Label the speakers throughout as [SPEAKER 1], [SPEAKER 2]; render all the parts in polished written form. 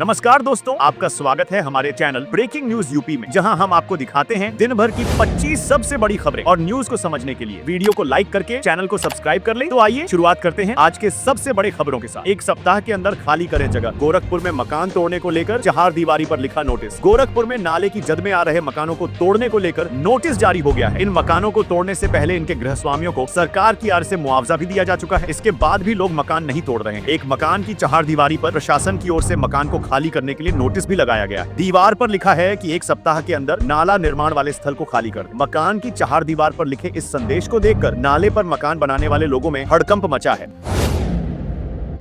[SPEAKER 1] नमस्कार दोस्तों, आपका स्वागत है हमारे चैनल ब्रेकिंग न्यूज यूपी में, जहां हम आपको दिखाते हैं दिन भर की 25 सबसे बड़ी खबरें। और न्यूज को समझने के लिए वीडियो को लाइक करके चैनल को सब्सक्राइब कर लें। तो आइए शुरुआत करते हैं आज के सबसे बड़े खबरों के साथ। एक सप्ताह के अंदर खाली करें जगह। गोरखपुर में मकान तोड़ने को लेकर चहारदीवारी पर लिखा नोटिस। गोरखपुर में नाले की जद में आ रहे मकानों को तोड़ने को लेकर नोटिस जारी हो गया है। इन मकानों को तोड़ने से पहले इनके गृहस्वामियों को सरकार की ओर से मुआवजा भी दिया जा चुका है। इसके बाद भी लोग मकान नहीं तोड़ रहे हैं। एक मकान की चहारदीवारी पर प्रशासन की ओर से मकान को खाली करने के लिए नोटिस भी लगाया गया है। दीवार पर लिखा है कि एक सप्ताह के अंदर नाला निर्माण वाले स्थल को खाली कर। मकान की चहारदीवार पर लिखे इस संदेश को देखकर नाले पर मकान बनाने वाले लोगों में हड़कंप मचा है।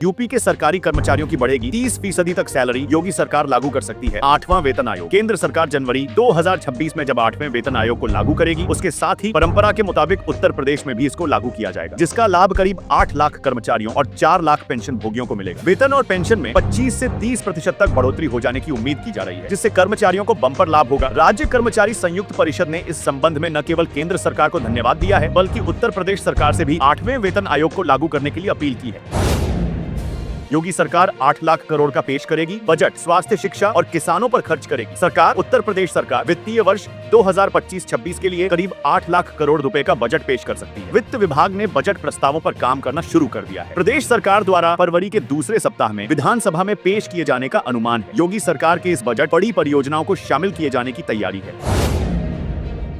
[SPEAKER 1] यूपी के सरकारी कर्मचारियों की बढ़ेगी 30% तक सैलरी, योगी सरकार लागू कर सकती है 8वां वेतन आयोग। केंद्र सरकार जनवरी 2026 में जब 8वें वेतन आयोग को लागू करेगी, उसके साथ ही परंपरा के मुताबिक उत्तर प्रदेश में भी इसको लागू किया जाएगा, जिसका लाभ करीब 8 लाख कर्मचारियों और 4 लाख पेंशन भोगियों को मिलेगा। वेतन और पेंशन में 25 से 30% तक बढ़ोतरी हो जाने की उम्मीद की जा रही है, जिससे कर्मचारियों को बम्पर लाभ होगा। राज्य कर्मचारी संयुक्त परिषद ने इस संबंध में न केवल केंद्र सरकार को धन्यवाद दिया है, बल्कि उत्तर प्रदेश सरकार से भी 8वें वेतन आयोग को लागू करने के लिए अपील की है। योगी सरकार 8 लाख करोड़ का पेश करेगी बजट, स्वास्थ्य, शिक्षा और किसानों पर खर्च करेगी। सरकार उत्तर प्रदेश सरकार वित्तीय वर्ष 2025-26 के लिए करीब 8 लाख करोड़ रुपए का बजट पेश कर सकती है। वित्त विभाग ने बजट प्रस्तावों पर काम करना शुरू कर दिया है। प्रदेश सरकार द्वारा फरवरी के दूसरे सप्ताह में विधानसभा में पेश किए जाने का अनुमान है। योगी सरकार के इस बजट बड़ी परियोजनाओं को शामिल किए जाने की तैयारी है।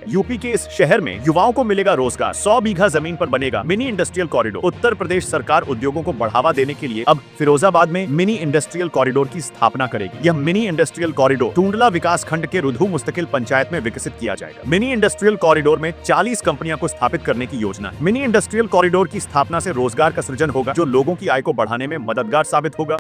[SPEAKER 1] यूपी के इस शहर में युवाओं को मिलेगा रोजगार। 100 बीघा जमीन पर बनेगा mini industrial corridor. Uttar Pradesh सरकार उद्योगों को बढ़ावा देने के लिए अब फिरोजाबाद में मिनी इंडस्ट्रियल कॉरिडोर की स्थापना करेगी। यह मिनी इंडस्ट्रियल कॉरिडोर टूंडला विकास खंड के रुधु मुस्तकिल पंचायत में विकसित किया जाएगा। मिनी इंडस्ट्रियल कॉरिडोर में 40 कंपनियों को स्थापित करने की योजना है। मिनी इंडस्ट्रियल कॉरिडोर की स्थापना से रोजगार का सृजन होगा, जो लोगों की आय को बढ़ाने में मददगार साबित होगा।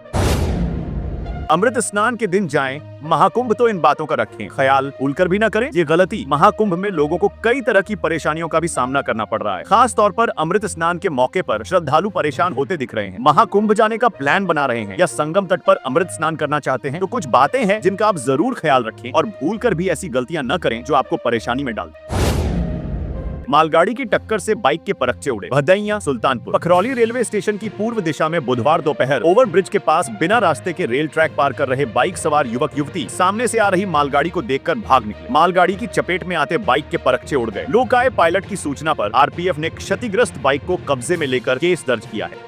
[SPEAKER 1] अमृत स्नान के दिन जाएं, महाकुंभ तो इन बातों का रखें ख्याल, भूलकर भी न करें ये गलती। महाकुंभ में लोगों को कई तरह की परेशानियों का भी सामना करना पड़ रहा है। खास तौर पर अमृत स्नान के मौके पर श्रद्धालु परेशान होते दिख रहे हैं। महाकुंभ जाने का प्लान बना रहे हैं या संगम तट पर अमृत स्नान करना चाहते हैं, तो कुछ बातें हैं जिनका आप जरूर ख्याल रखें और भूलकर भी ऐसी गलतियां न करें जो आपको परेशानी में डाल। मालगाड़ी की टक्कर से बाइक के परखचे उड़े। भदैया सुल्तानपुर पखरौली रेलवे स्टेशन की पूर्व दिशा में बुधवार दोपहर ओवरब्रिज के पास बिना रास्ते के रेल ट्रैक पार कर रहे बाइक सवार युवक युवती सामने से आ रही मालगाड़ी को देखकर भाग निकले। मालगाड़ी की चपेट में आते बाइक के परखचे उड़ गए। लोकाय पायलट की सूचना पर आरपीएफ ने क्षतिग्रस्त बाइक को कब्जे में लेकर केस दर्ज किया है।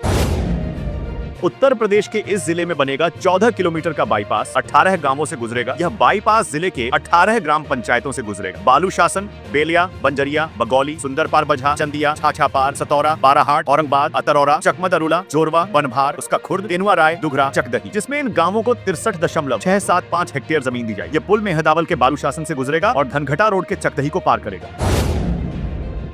[SPEAKER 1] उत्तर प्रदेश के इस जिले में बनेगा 14 किलोमीटर का बाईपास, 18 गांवों से गुजरेगा। यह बाईपास जिले के 18 ग्राम पंचायतों से गुजरेगा। बालू शासन, बेलिया, बंजरिया, बगौली, सुंदरपार बझा, चंदिया, छाछापार, सतौरा, बाराहाट, औरंगाबाद, अतरौरा, चकमदरुला, जोरवा, बनभार, उसका खुर्द, तेनुआ राय, दुघरा, चकदही, जिसमें इन गांवों को 63.675 हेक्टेयर जमीन दी जाएगी। यह पुल मेहदावल के बालू शासन से गुजरेगा और धनघटा रोड के चकदही को पार करेगा।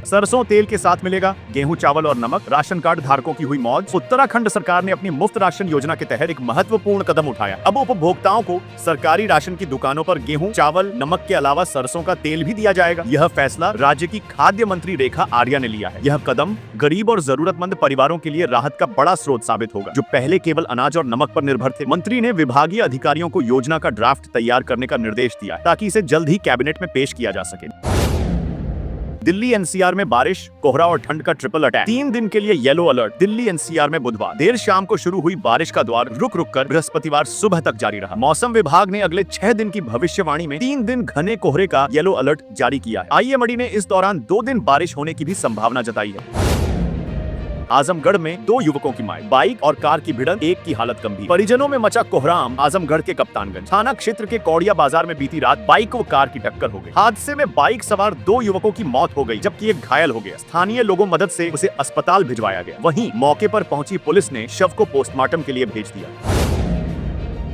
[SPEAKER 1] सरसों तेल के साथ मिलेगा गेहूं, चावल और नमक। राशन कार्ड धारकों की हुई मौज। उत्तराखंड सरकार ने अपनी मुफ्त राशन योजना के तहत एक महत्वपूर्ण कदम उठाया। अब उपभोक्ताओं को सरकारी राशन की दुकानों पर गेहूं, चावल, नमक के अलावा सरसों का तेल भी दिया जाएगा। यह फैसला राज्य की खाद्य मंत्री रेखा आर्या ने लिया है। यह कदम गरीब और जरूरतमंद परिवारों के लिए राहत का बड़ा स्रोत साबित होगा, जो पहले केवल अनाज और नमक पर निर्भर थे। मंत्री ने विभागीय अधिकारियों को योजना का ड्राफ्ट तैयार करने का निर्देश दिया, ताकि इसे जल्द ही कैबिनेट में पेश किया जा सके। दिल्ली एनसीआर में बारिश, कोहरा और ठंड का ट्रिपल अटैक। 3 दिन के लिए येलो अलर्ट। दिल्ली एनसीआर में बुधवार देर शाम को शुरू हुई बारिश का दौर रुक रुक कर बृहस्पतिवार सुबह तक जारी रहा। मौसम विभाग ने अगले 6 दिन की भविष्यवाणी में 3 दिन घने कोहरे का येलो अलर्ट जारी किया है। आईएमडी ने इस दौरान 2 दिन बारिश होने की भी संभावना जताई है। आजमगढ़ में 2 युवकों की मौत। बाइक और कार की भिड़ंत, एक की हालत गंभीर। परिजनों में मचा कोहराम। आजमगढ़ के कप्तानगंज थाना क्षेत्र के कौड़िया बाजार में बीती रात बाइक व कार की टक्कर हो गई। हादसे में बाइक सवार 2 युवकों की मौत हो गई, जबकि एक घायल हो गया। स्थानीय लोगों मदद से उसे अस्पताल भिजवाया गया। वहीं मौके पर पहुंची पुलिस ने शव को पोस्टमार्टम के लिए भेज दिया।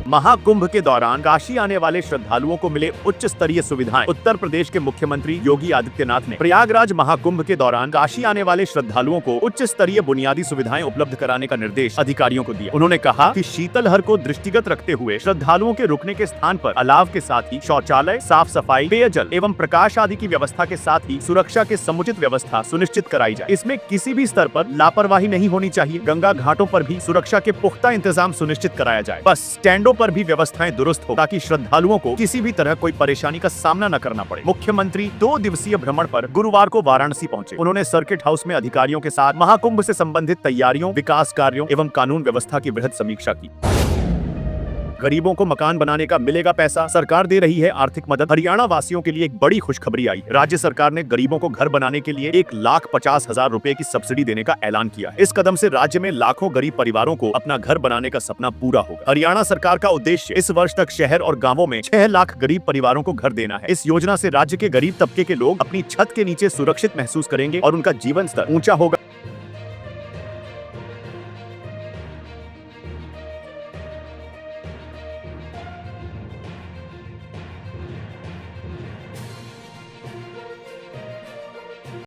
[SPEAKER 1] महाकुंभ के दौरान काशी आने वाले श्रद्धालुओं को मिले उच्च स्तरीय सुविधाएं। उत्तर प्रदेश के मुख्यमंत्री योगी आदित्यनाथ ने प्रयागराज महाकुंभ के दौरान काशी आने वाले श्रद्धालुओं को उच्च स्तरीय बुनियादी सुविधाएं उपलब्ध कराने का निर्देश अधिकारियों को दिया। उन्होंने कहा कि शीतलहर को दृष्टिगत रखते हुए श्रद्धालुओं के रुकने के स्थान पर अलाव के साथ ही शौचालय, साफ सफाई, पेयजल एवं प्रकाश आदि की व्यवस्था के साथ ही सुरक्षा के समुचित व्यवस्था सुनिश्चित कराई जाए। इसमें किसी भी स्तर पर लापरवाही नहीं होनी चाहिए। गंगा घाटों पर भी सुरक्षा के पुख्ता इंतजाम सुनिश्चित कराया जाए। बस स्टैंडों पर भी व्यवस्थाएं दुरुस्त हो, ताकि श्रद्धालुओं को किसी भी तरह कोई परेशानी का सामना न करना पड़े। मुख्यमंत्री 2 दिवसीय भ्रमण पर गुरुवार को वाराणसी पहुंचे। उन्होंने सर्किट हाउस में अधिकारियों के साथ महाकुंभ से संबंधित तैयारियों, विकास कार्यों एवं कानून व्यवस्था की वृहद समीक्षा की। गरीबों को मकान बनाने का मिलेगा पैसा, सरकार दे रही है आर्थिक मदद। हरियाणा वासियों के लिए एक बड़ी खुशखबरी आई। राज्य सरकार ने गरीबों को घर बनाने के लिए 1,50,000 रुपए की सब्सिडी देने का ऐलान किया। इस कदम से राज्य में लाखों गरीब परिवारों को अपना घर बनाने का सपना पूरा होगा। हरियाणा सरकार का उद्देश्य इस वर्ष तक शहर और गांवों में 6 लाख गरीब परिवारों को घर देना है। इस योजना से राज्य के गरीब तबके के लोग अपनी छत के नीचे सुरक्षित महसूस करेंगे और उनका जीवन स्तर ऊंचा होगा।